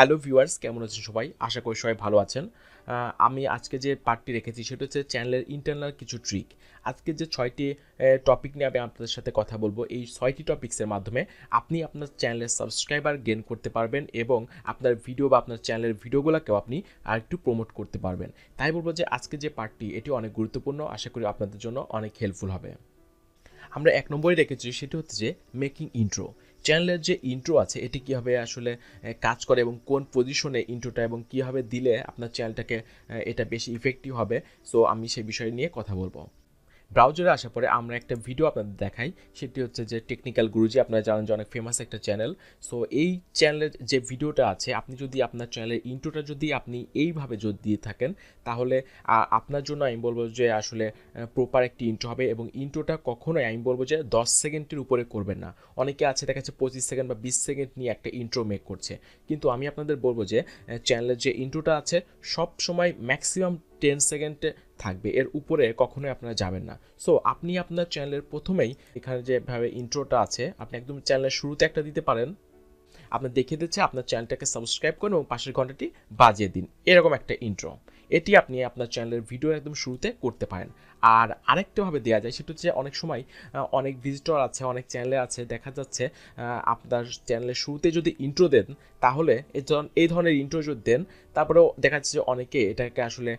Hello viewers, কেমন আছেন সবাই? আশা করি সবাই ভালো আছেন। আমি আজকে যে পার্টটি রেখেছি সেটা হচ্ছে চ্যানেলের ইন্টারনাল কিছু ট্রিক। আজকে যে ৬টি টপিক নিয়ে আমি আপনাদের সাথে কথা বলবো, এই ৬টি টপিক্সের মাধ্যমে আপনি আপনার চ্যানেলের সাবস্ক্রাইবার গেইন করতে পারবেন এবং আপনার ভিডিও বা আপনার চ্যানেলের ভিডিওগুলোকেও আপনি আরেকটু প্রমোট করতে পারবেন। তাই বলবো যে আজকে যে পার্টটি এটি অনেক গুরুত্বপূর্ণ, আশা করি আপনাদের জন্য অনেক হেল্পফুল হবে। আমরা ১ নম্বরে রেখেছি সেটি হচ্ছে যে মেকিং ইন্ট্রো। চ্যানেলের যে ইন্ট্রো আছে এটি কীভাবে আসলে কাজ করে এবং কোন পজিশনে ইন্ট্রোটা এবং কীভাবে দিলে আপনার চ্যানেলটাকে এটা বেশি ইফেক্টিভ হবে। সো আমি সেই বিষয় নিয়ে কথা বলবো। ব্রাউজারে আসার পরে আমরা একটা ভিডিও আপনাদের দেখাই, সেটি হচ্ছে যে টেকনিক্যাল গুরুজি, আপনারা জানেন যে অনেক ফেমাস একটা চ্যানেল। সো এই চ্যানেলের যে ভিডিওটা আছে, আপনি যদি আপনার চ্যানেলের ইন্ট্রোটা যদি আপনি এইভাবে যদি দিয়ে থাকেন, তাহলে আপনার জন্য আমি বলবো যে আসলে প্রপার একটি ইন্ট্রো হবে এবং ইন্ট্রোটা কখনোই আমি বলবো যে 10 সেকেন্ডের উপরে করবেন না। অনেকে আছে দেখা যাচ্ছে 25 সেকেন্ড বা 20 সেকেন্ড নিয়ে একটা ইন্ট্রো মেক করছে, কিন্তু আমি আপনাদের বলবো যে চ্যানেলের যে ইন্ট্রোটা আছে সব সময় ম্যাক্সিমাম 10 সেকেন্ডে থাকবে, এর উপরে কখনোই আপনারা যাবেন না। সো আপনি আপনার চ্যানেলের প্রথমেই এখানে যেভাবে ইন্ট্রোটা আছে, আপনি একদম চ্যানেলের শুরুতে একটা দিতে পারেন। আপনার দেখিয়ে দিচ্ছে আপনার চ্যানেলটাকে সাবস্ক্রাইব করুন এবং পাশের ঘন্টাটি বাজিয়ে দিন, এরকম একটা ইন্ট্রো। এটি আপনি আপনার চ্যানেলের ভিডিও একদম শুরুতে করতে পারেন। আর আরেকটাভাবে দেওয়া যায়, সেটা হচ্ছে অনেক সময় অনেক ভিজিটর আছে, অনেক চ্যানেলে আছে, দেখা যাচ্ছে আপনার চ্যানেলের শুরুতে যদি ইন্ট্রো দেন, তাহলে এই ধরনের ইন্ট্রো যদি দেন, তারপরেও দেখা যাচ্ছে যে অনেকে এটাকে আসলে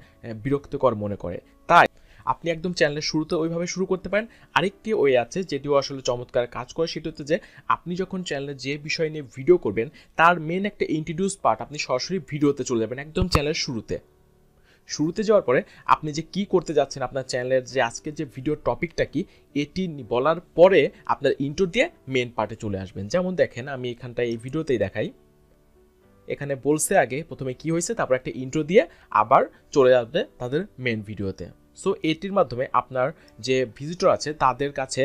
বিরক্তিকর মনে করে। তাই আপনি একদম চ্যানেলের শুরুতে ওইভাবে শুরু করতে পারেন। আরেকটি ওয়ে আছে যেটিও আসলে চমৎকার কাজ করে, সেটা হচ্ছে যে আপনি যখন চ্যানেলে যে বিষয় নিয়ে ভিডিও করবেন, তার মেন একটা ইন্ট্রোডিউস পার্ট আপনি সরাসরি ভিডিওতে চলে যাবেন একদম চ্যানেলের শুরুতে যাওয়ার পরে আপনি যে কি করতে যাচ্ছেন, আপনার চ্যানেলের যে আজকের যে ভিডিও টপিকটা কি, এটি বলার পরে আপনার ইন্ট্রো দিয়ে মেন পার্টে চলে আসবেন। যেমন দেখেন, আমি এখানটায় এই ভিডিওতেই দেখাই, এখানে বলছে আগে প্রথমে কি হয়েছে, তারপর একটা ইন্ট্রো দিয়ে আবার চলে যাবে তাদের মেন ভিডিওতে। সো এটির মাধ্যমে আপনার যে ভিজিটর আছে তাদের কাছে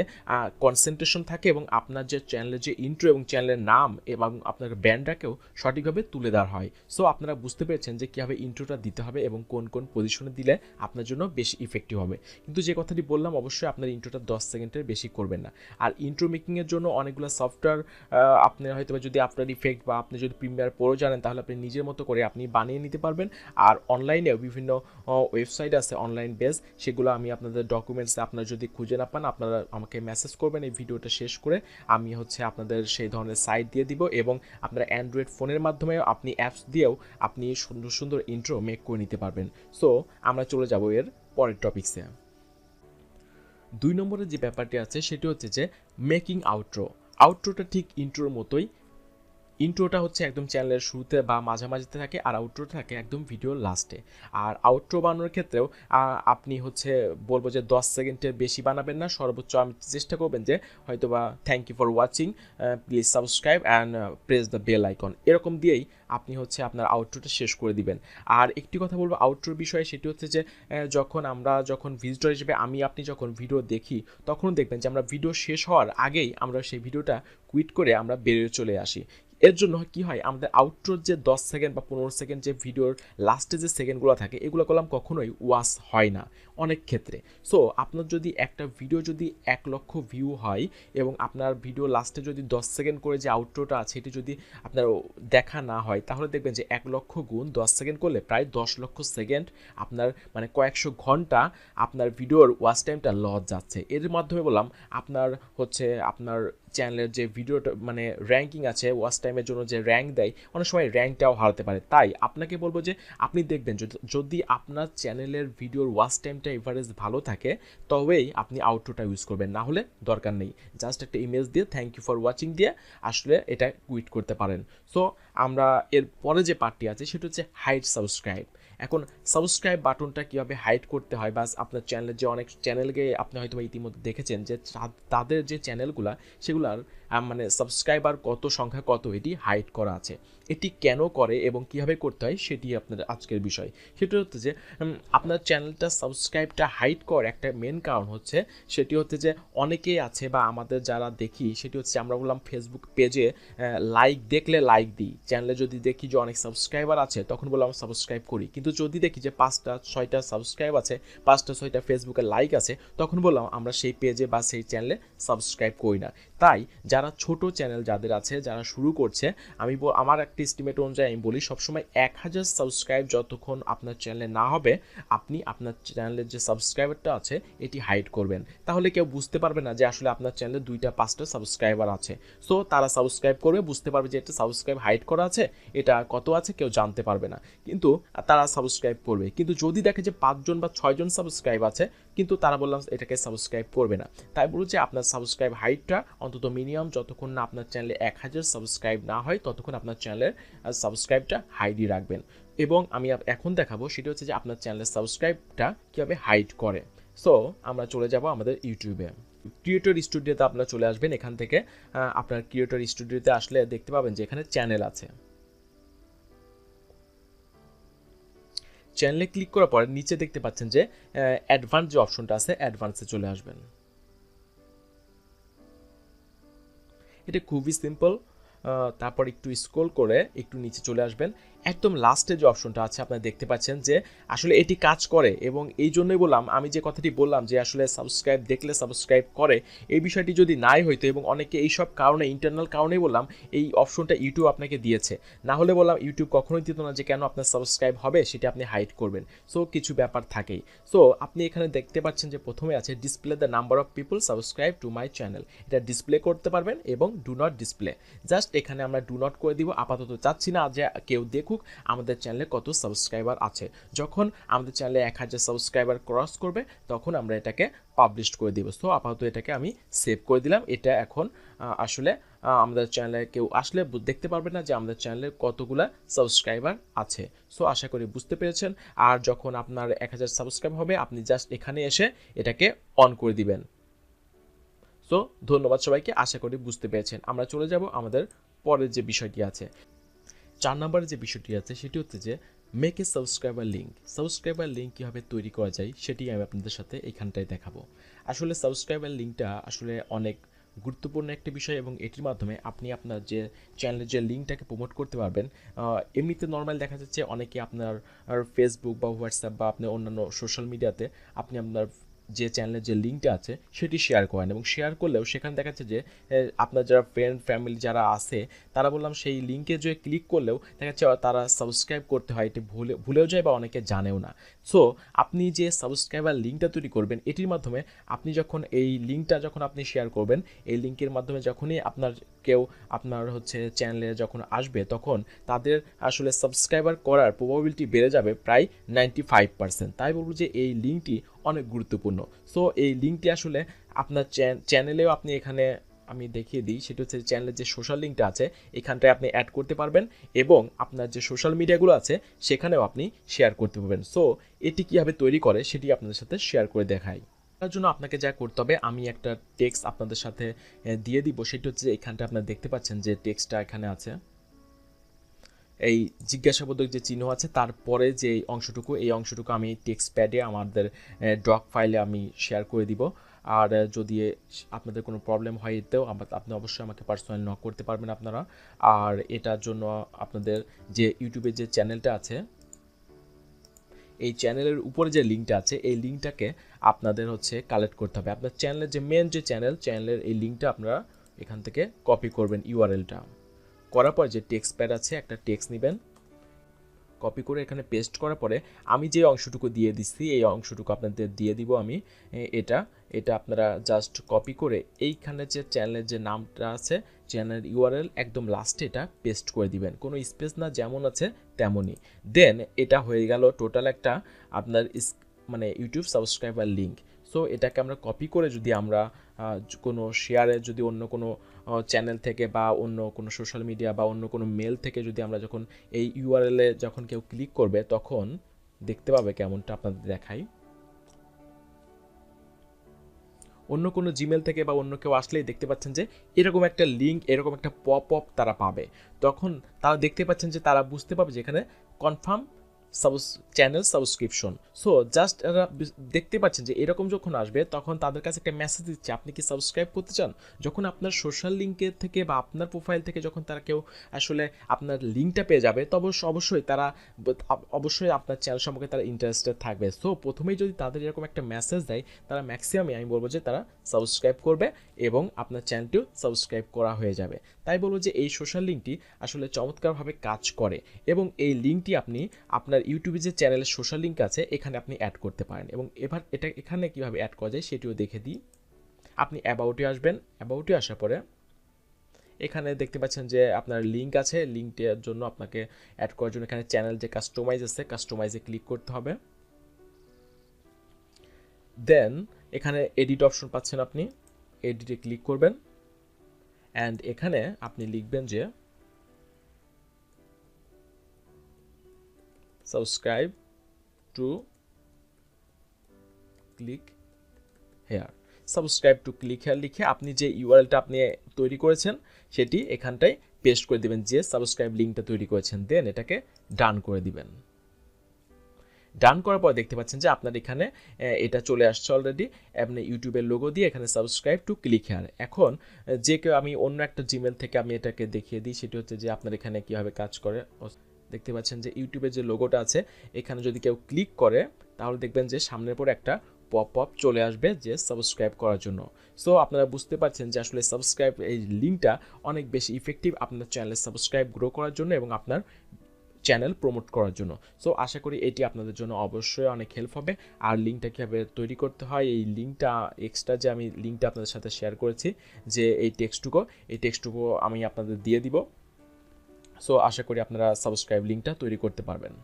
কনসেন্ট্রেশন থাকে এবং আপনার যে চ্যানেলের যে ইন্ট্রো এবং চ্যানেলের নাম এবং আপনার ব্র্যান্ডটাকেও সঠিকভাবে তুলে দেওয়া হয়। সো আপনারা বুঝতে পেরেছেন যে কীভাবে ইন্ট্রোটা দিতে হবে এবং কোন কোন পজিশনে দিলে আপনার জন্য বেশি ইফেক্টিভ হবে। কিন্তু যে কথাটি বললাম, অবশ্যই আপনার ইন্ট্রোটা 10 সেকেন্ডের বেশি করবেন না। আর ইন্ট্রো মেকিংয়ের জন্য অনেকগুলো সফটওয়্যার আপনার হয়তো যদি আপনার ইফেক্ট বা আপনি যদি প্রিমিয়ার প্রো জানেন, তাহলে আপনি নিজের মতো করে আপনি বানিয়ে নিতে পারবেন। আর অনলাইনেও বিভিন্ন ওয়েবসাইট আছে অনলাইন বেস, সেগুলো আমি আপনাদের ডকুমেন্টসে আপনারা যদি খুঁজে না পান, আপনারা আমাকে মেসেজ করবেন এই ভিডিওটা শেষ করে, আমি আপনাদের সেই ধরনের সাইট দিয়ে দিব এবং আপনারা অ্যান্ড্রয়েড ফোনের মাধ্যমে আপনি অ্যাপস দিয়েও আপনি সুন্দর সুন্দর ইন্ট্রো মেক করে নিতে পারবেন। সো আমরা চলে যাব এর পরের টপিক্সে। 2 নম্বরের যে ব্যাপারটি আছে সেটি হচ্ছে যে মেকিং আউট্রোটা ঠিক ইন্ট্রোর মতোই। ইন্ট্রোটা হচ্ছে একদম চ্যানেলের শুরুতে বা মাঝামাঝিতে থাকে, আর আউট্রোটা থাকে একদম ভিডিওর লাস্টে। আর আউট্রো বানানোর ক্ষেত্রেও আপনি বলবো যে 10 সেকেন্ডের বেশি বানাবেন না, সর্বোচ্চ আমি চেষ্টা করবেন যে হয়তো বা thank you for watching, please subscribe and press the bell icon, এরকম দিয়েই আপনি আপনার আউট্রোটা শেষ করে দিবেন। আর একটি কথা বলবো আউট্রোর বিষয়ে, সেটি হচ্ছে যে যখন ভিজিটর হিসেবে আপনি যখন ভিডিও দেখি, তখন দেখবেন যে আমরা ভিডিও শেষ হওয়ার আগেই আমরা সেই ভিডিওটা কুইট করে আমরা বেরিয়ে চলে আসি। এর জন্য কি হয়, আমাদের আউটরোর যে 10 সেকেন্ড বা 15 সেকেন্ড যে ভিডিওর লাস্টে যে সেকেন্ডগুলো থাকে, এগুলো কলম কখনোই ওয়াচ হয় না অনেক ক্ষেত্রে। সো আপনার যদি একটা ভিডিও যদি 1 লক্ষ ভিউ হয় এবং আপনার ভিডিও লাস্টে যদি 10 সেকেন্ড করে যে আউটরোটা আছে এটি যদি আপনার দেখা না হয়, তাহলে দেখবেন যে 1 লক্ষ গুণ 10 সেকেন্ড করলে প্রায় 10 লক্ষ সেকেন্ড আপনার কয়েকশো ঘন্টা আপনার ভিডিওর ওয়াচ টাইমটা লস যাচ্ছে। এর মাধ্যমে বললাম আপনার চ্যানেলের যে ভিডিওটা র্যাঙ্কিং আছে, ওয়াচ টাইমের জন্য যে র্যাঙ্ক দেয়, অনেক সময় র্যাঙ্কটাও হারাতে পারে। তাই আপনাকে বলবো যে আপনি দেখবেন যদি আপনার চ্যানেলের ভিডিওর ওয়াচ টাইমটা এভারেজ ভালো থাকে, তবেই আপনি আউটরোটা ইউজ করবেন, না হলে দরকার নেই। জাস্ট একটা ইমেজ দিয়ে থ্যাংক ইউ ফর ওয়াচিং দিয়ে আসলে এটা কুইট করতে পারেন। সো আমরা এর পরে যে পার্টটি আছে সেটা হচ্ছে হাইড সাবস্ক্রাইব। এখন সাবস্ক্রাইব বাটনটা কীভাবে হাইড করতে হয়, বা আপনার চ্যানেলের যে অনেক চ্যানেলকে আপনি হয়তো ইতিমধ্যে দেখেছেন যে তাদের যে চ্যানেলগুলো, সেগুলার সাবস্ক্রাইবার সংখ্যা কত এটি হাইড করা আছে। এটি কেন করে এবং কীভাবে করতে হয় সেটি আপনাদের আজকের বিষয়। সেটা হচ্ছে যে আপনার চ্যানেলটা সাবস্ক্রাইবটা হাইড করার একটা মেন কারণ হচ্ছে, সেটি হচ্ছে যে অনেকেই আছে বা আমাদের যারা দেখি, সেটি হচ্ছে আমরা বললাম ফেসবুক পেজে লাইক দেখলে লাইক দিই, চ্যানেলে যদি দেখি যে অনেক সাবস্ক্রাইবার আছে তখন বললাম সাবস্ক্রাইব করি, কিন্তু যদি দেখি যে 5টা 6টা সাবস্ক্রাইব আছে, 5টা 6টা ফেসবুকে লাইক আছে, তখন বললাম আমরা সেই পেজে বা সেই চ্যানেলে সাবস্ক্রাইব করি না। তাই যারা ছোট চ্যানেল যাদের আছে, যারা শুরু করছে, আমার একটা এস্টিমেট অনুযায়ী আমি বলি সবসময় 1000 সাবস্ক্রাইব যতক্ষণ আপনার চ্যানেলে না হবে আপনি আপনার চ্যানেলের যে সাবস্ক্রাইবারটা আছে এটি হাইড করবেন। তাহলে কেউ বুঝতে পারবে না যে আসলে আপনার চ্যানেলে 2-5টা সাবস্ক্রাইবার আছে। সো তারা সাবস্ক্রাইব করবে, বুঝতে পারবে যে এটা সাবস্ক্রাইব হাইড করা আছে, এটা কত আছে কেউ জানতে পারবে না, কিন্তু তারা সাবস্ক্রাইব করবে। কিন্তু যদি দেখে যে 5জন বা 6জন সাবস্ক্রাইব আছে কিন্তু তারা বললাম এটাকে সাবস্ক্রাইব করবে না, তাই বলুন যে আপনার সাবস্ক্রাইব হাইটটা অন্তত মিনিমাম যতক্ষণ না আপনার চ্যানেলে 1000 সাবস্ক্রাইব না হয় ততক্ষণ আপনার চ্যানেলের সাবস্ক্রাইবটা হাইডই রাখবেন। এবং আমি এখন দেখাবো সেটা হচ্ছে যে আপনার চ্যানেলের সাবস্ক্রাইবটা কীভাবে হাইড করে। সো আমরা চলে যাব আমাদের ইউটিউবে। ক্রিয়েটর স্টুডিওতে আপনারা চলে আসবেন। এখান থেকে আপনার ক্রিয়েটর স্টুডিওতে আসলে দেখতে পাবেন যে এখানে চ্যানেল আছে। চ্যানেলে ক্লিক করার পরে নিচে দেখতে পাচ্ছেন যে অ্যাডভান্স যে অপশনটা আছে অ্যাডভান্সে চলে আসবেন। এটা খুবই সিম্পল। তারপর একটু স্ক্রল করে একটু নিচে চলে আসবেন। একদম লাস্টে যে অপশনটা আছে আপনারা দেখতে পাচ্ছেন যে আসলে এটি কাজ করে, এবং এই জন্যই বললাম, আমি যে কথাটি বললাম যে আসলে সাবস্ক্রাইব দেখলে সাবস্ক্রাইব করে, এই বিষয়টি যদি নাই হইতো এবং অনেকে এইসব কারণে ইন্টারনাল কারণেই বললাম এই অপশনটা ইউটিউব আপনাকে দিয়েছে, না হলে বললাম ইউটিউব কখনোই দিত না যে কেন আপনার সাবস্ক্রাইব হবে সেটা আপনি হাইড করবেন। সো কিছু ব্যাপার থাকেই। সো আপনি এখানে দেখতে পাচ্ছেন যে প্রথমে আছে display the number of people subscribe to my channel, এটা ডিসপ্লে করতে পারবেন, এবং ডু নট ডিসপ্লে, জাস্ট এখানে আমরা ডু নট করে দিব। আপাতত চাচ্ছি না যে কেউ দেখুক আমাদের চ্যানেলে কত সাবস্ক্রাইবার আছে। যখন আমাদের চ্যানেলে 1000 সাবস্ক্রাইবার ক্রস করবে তখন আমরা এটাকে পাবলিশ করে দিব। সো আপাতত এটাকে আমি সেভ করে দিলাম। এটা এখন আসলে আমাদের চ্যানেলে কেউ আসলে দেখতে পারবে না যে আমাদের চ্যানেলে কতগুলা সাবস্ক্রাইবার আছে। সো আশা করি বুঝতে পেরেছেন। আর যখন আপনার 1000 সাবস্ক্রাইব হবে আপনি জাস্ট এখানে এসে এটাকে অন করে দিবেন। সো ধন্যবাদ সবাইকে, আশা করি বুঝতে পেরেছেন। আমরা চলে যাব আমাদের পরের যে বিষয়টি আছে। 4 নম্বরের যে বিষয়টি আছে সেটি হচ্ছে যে make a subscriber link. Subscriber link কীভাবে তৈরি করা যায় সেটি আমি আপনাদের সাথে এখানটায় দেখাবো। আসলে সাবস্ক্রাইবার লিঙ্কটা আসলে অনেক গুরুত্বপূর্ণ একটি বিষয়, এবং এটির মাধ্যমে আপনি আপনার যে চ্যানেলের যে লিঙ্কটাকে প্রমোট করতে পারবেন। এমনিতে নর্মাল দেখা যাচ্ছে অনেকে আপনার ফেসবুক বা হোয়াটসঅ্যাপ বা আপনি অন্যান্য সোশ্যাল মিডিয়াতে আপনি আপনার যে চ্যানেলের যে লিঙ্কটা আছে সেটি শেয়ার করেন, এবং শেয়ার করলেও সেখানে দেখা যাচ্ছে যে আপনার যারা ফ্রেন্ড ফ্যামিলি যারা আছে তারা বললাম সেই লিঙ্কে যে ক্লিক করলেও দেখা যাচ্ছে তারা সাবস্ক্রাইব করতে হয় এটি ভুলেও যায় বা অনেকে জানেও না। সো আপনি যে সাবস্ক্রাইবার লিঙ্কটা তৈরি করবেন এটির মাধ্যমে আপনি যখন এই লিঙ্কটা যখন আপনি শেয়ার করবেন, এই লিঙ্কের মাধ্যমে যখনই কেউ আপনার হচ্ছে চ্যানেলে যখন আসবে তখন তাদের আসলে সাবস্ক্রাইবার করার প্রবাবিলিটি বেড়ে যাবে প্রায় 95%। তাই বলবো যে এই লিঙ্কটি অনেক গুরুত্বপূর্ণ। সো এই লিঙ্কটি আসলে আপনার চ্যানেলেও আপনি এখানে আমি দেখিয়ে দিই, সেটা হচ্ছে চ্যানেলের যে সোশ্যাল লিঙ্কটা আছে এখানটায় আপনি অ্যাড করতে পারবেন, এবং আপনার যে সোশ্যাল মিডিয়াগুলো আছে সেখানেও আপনি শেয়ার করতে পারবেন। সো এটি কীভাবে তৈরি করে সেটি আপনাদের সাথে শেয়ার করে দেখাই। তার জন্য আপনাকে যা করতে হবে, আমি একটা টেক্সট আপনাদের সাথে দিয়ে দিব। সেটা হচ্ছে এখানটা আপনারা দেখতে পাচ্ছেন যে টেক্সটটা এখানে আছে, এই জিজ্ঞাসাবোধক যে চিহ্ন আছে তারপরে যে অংশটুকু, এই অংশটুকু আমি টেক্সট প্যাডে আমাদের ডক ফাইলে আমি শেয়ার করে দিব। আর যদি আপনাদের কোনো প্রবলেম হয় এতেও আপনি অবশ্যই আমাকে পার্সোনালি নক করতে পারবেন আপনারা। আর এটার জন্য আপনাদের যে ইউটিউবের যে চ্যানেলটা আছে, এই চ্যানেলের উপরে যে লিঙ্কটা আছে এই লিঙ্কটাকে আপনাদের হচ্ছে কালেক্ট করতে হবে। আপনার চ্যানেলের যে মেন যে চ্যানেলের এই লিঙ্কটা আপনারা এখান থেকে কপি করবেন। ইউআরএলটা করার পর যে টেক্সট প্যাড আছে একটা টেক্সট নেবেন, কপি করে এখানে পেস্ট করার পরে আমি যে অংশটুকু দিয়ে দিচ্ছি এই অংশটুকু আপনাদের দিয়ে দিব আমি। এটা আপনারা জাস্ট কপি করে এইখানে যে চ্যানেলের যে নামটা আছে চ্যানেলের ইউআরএল একদম লাস্টে এটা পেস্ট করে দিবেন, কোনো স্পেস না, যেমন আছে তেমনই। দেন এটা হয়ে গেল টোটাল একটা আপনার মানে ইউটিউব সাবস্ক্রাইবার লিঙ্ক। সো এটাকে আমরা কপি করে যদি আমরা কোনো শেয়ারে যদি অন্য কোনো চ্যানেল থেকে বা অন্য কোনো সোশ্যাল মিডিয়া বা অন্য কোনো মেল থেকে যদি আমরা যখন এই ইউআরএলে যখন কেউ ক্লিক করবে তখন দেখতে পাবে কেমনটা আপনাদের দেখাই। অন্য কোনো জিমেল থেকে বা অন্য কেউ আসলেই দেখতে পাচ্ছেন যে এরকম একটা লিঙ্ক, এরকম একটা পপ আপ তারা পাবে। তখন তারা দেখতে পাচ্ছেন যে তারা বুঝতে পারবে যে এখানে confirm channel subscription. So just দেখতে পাচ্ছেন যে এরকম যখন আসবে তখন তাদের কাছে একটা মেসেজ দিচ্ছে আপনি কি সাবস্ক্রাইব করতে চান। যখন আপনার সোশ্যাল লিঙ্কের থেকে বা আপনার প্রোফাইল থেকে যখন তারা কেউ আসলে আপনার লিঙ্কটা পেয়ে যাবে তবে অবশ্যই তারা অবশ্যই আপনার চ্যানেল সম্পর্কে তারা ইন্টারেস্টেড থাকবে। সো প্রথমেই যদি তাদের এরকম একটা মেসেজ দেয় তারা ম্যাক্সিমামই আমি বলবো যে তারা সাবস্ক্রাইব করবে এবং আপনার চ্যানেলটিও সাবস্ক্রাইব করা হয়ে যাবে। তাই বলবো যে এই সোশ্যাল লিঙ্কটি আসলে চমৎকারভাবে কাজ করে এবং এই লিঙ্কটি আপনি আপনার ইউটিউবে যে চ্যানেলের সোশ্যাল লিঙ্ক আছে এখানে আপনি অ্যাড করতে পারেন। এবং এবার এটা এখানে কীভাবে অ্যাড করা যায় সেটিও দেখে দিই। আপনি অ্যাবাউটে আসবেন, অ্যাবাউটে আসার পরে এখানে দেখতে পাচ্ছেন যে আপনার লিঙ্ক আছে, লিঙ্কটার জন্য আপনাকে অ্যাড করার জন্য এখানে চ্যানেল যে কাস্টমাইজ আছে কাস্টমাইজে ক্লিক করতে হবে। দেন এখানে এডিট অপশন পাচ্ছেন, আপনি এডিটে ক্লিক করবেন অ্যান্ড এখানে আপনি লিখবেন যে subscribe to click here. Subscribe to click here লিখে আপনি যে ইউআরএলটা আপনি তৈরি করেছেন সেটি এখানটায় পেস্ট করে দিবেন, যে সাবস্ক্রাইব লিঙ্কটা তৈরি করেছেন। দেন এটাকে ডান করে দিবেন। ডান করার পর দেখতে পাচ্ছেন যে আপনার এখানে এটা চলে আসছে অলরেডি, আপনি ইউটিউবের লোগো দিয়ে এখানে সাবস্ক্রাইব টু ক্লিক হেয়ার। এখন যে কেউ আমি অন্য একটা জিমেল থেকে আমি এটাকে দেখিয়ে দিই, সেটি হচ্ছে যে আপনার এখানে কীভাবে কাজ করে। দেখতে পাচ্ছেন যে ইউটিউবের যে লোগোটা আছে এখানে যদি কেউ ক্লিক করে তাহলে দেখবেন যে সামনের পরে একটা পপ আপ চলে আসবে যে সাবস্ক্রাইব করার জন্য। সো আপনারা বুঝতে পারছেন যে আসলে সাবস্ক্রাইব এই লিঙ্কটা অনেক বেশি ইফেক্টিভ আপনার চ্যানেলের সাবস্ক্রাইব গ্রো করার জন্য এবং আপনার চ্যানেল প্রমোট করার জন্য। সো আশা করি এটি আপনাদের জন্য অবশ্যই অনেক হেল্প হবে। আর লিঙ্কটা কীভাবে তৈরি করতে হয়, এই লিঙ্কটা এক্সট্রা যে আমি লিঙ্কটা আপনাদের সাথে শেয়ার করেছি যে এই টেক্সটটুকু আমি আপনাদের দিয়ে দিব। সো আশা করি আপনারা সাবস্ক্রাইব লিঙ্কটা তৈরি করতে পারবেন।